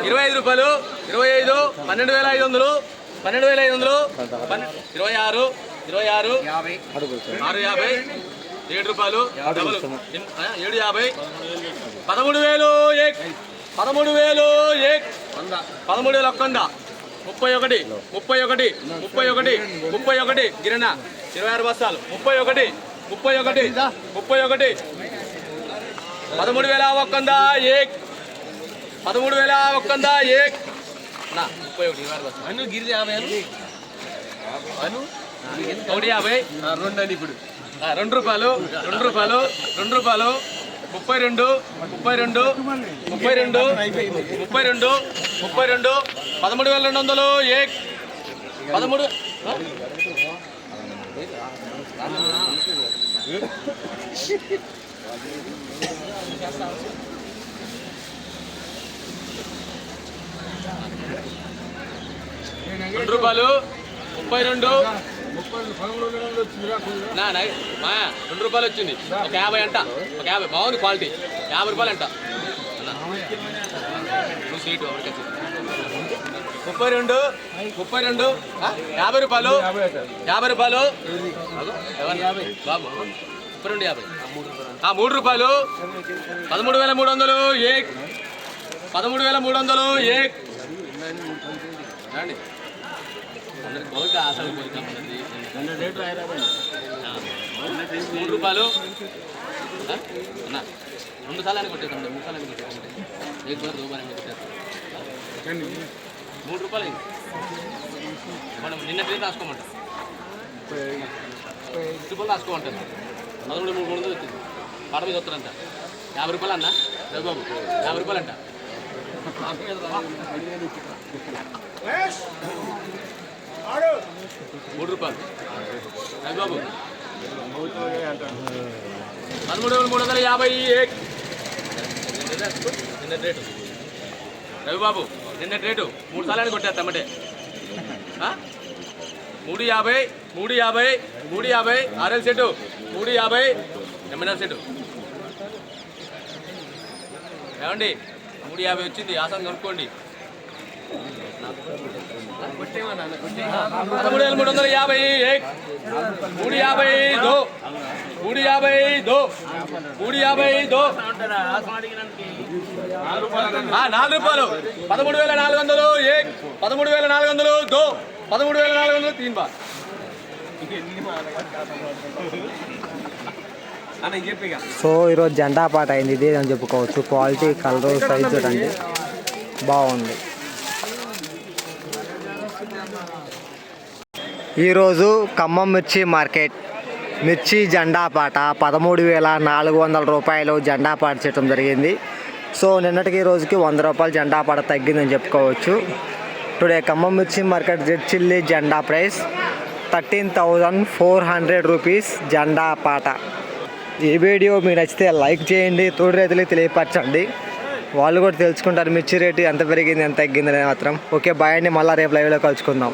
25 రూపాయలు 25 12,500 12,500 26 26 650 7 రూపాయలు 750 13,000 13,000 100 31 31 31 గిరణ 26 బస్తాలు 31 13,100 13,100 నా 31 అను గిరి 50 అను 150 ఇప్పుడు 2 రూపాయలు 2 రూపాయలు 2 రూపాయలు 32 32 32 32 32 13,200 13 2 రూపాయలు 32 2 రూపాయలు వచ్చింది ఒక 50 అంట ఒక 50 బాగుంది క్వాలిటీ 50 రూపాయలు అంట 32 32 50 రూపాయలు 50 రూపాయలు బాబు 32 50 3 రూపాయలు 13,300 13,300 రండి అందరికి బహుళ ఆశలు కోరుతామండి 3 రూపాయలు అన్న 2 సార్లు అని కొట్టేస్తాం 3 సార్లు అని కొట్టేస్తాం 3 రూపాయలు మనం నిన్న రేట్ రాసుకోమంటాం 10 రూపాయలు రాసుకోమంటారు 13,300 వచ్చింది పాట మీద వస్తారంట 50 రూపాయలు అన్న రఘుబాబు 50 రూపాయలు అంట 3 రూపాయలు రఘుబాబు 13,350 నిన్న రేటు రఘుబాబు నిన్న రేటు 3 సార్లు కొట్టేస్తామంటే 350 350 350 ఆర్ఎల్ సెట్ 350 ఎంఎన్ఆర్ సెట్ ఏమండి 350 వచ్చింది ఆసాన్ కనుక్కోండి 13,350 352 352 352 4 రూపాయలు 13,400 13,400 13,400 3 బార్ సో ఈరోజు జెండా పాట అయింది ఇది అని చెప్పుకోవచ్చు. క్వాలిటీ కలర్ సైజ్ చూడండి బాగుంది. ఈరోజు ఖమ్మం మిర్చి మార్కెట్ మిర్చి జెండా పాట 13,400 రూపాయలు జెండా పాట చేయడం జరిగింది. సో నిన్నటికి రోజుకి 100 రూపాయలు జెండా పాట తగ్గిందని చెప్పుకోవచ్చు. టుడే ఖమ్మం మిర్చి మార్కెట్ రెడ్ చిల్లీ జెండా ప్రైస్ 13,400 రూపీస్ జెండా పాట. ఈ వీడియో మీకు నచ్చితే లైక్ చేయండి, తోటి రైతులకు తెలియపరచండి, వాళ్ళు కూడా తెలుసుకుంటారు మిర్చి రేటు ఎంత పెరిగింది ఎంత తగ్గింది అనేది మాత్రం. ఓకే బాయ్ అండి, మళ్ళీ రేపు లైవ్లో కలుసుకుందాం.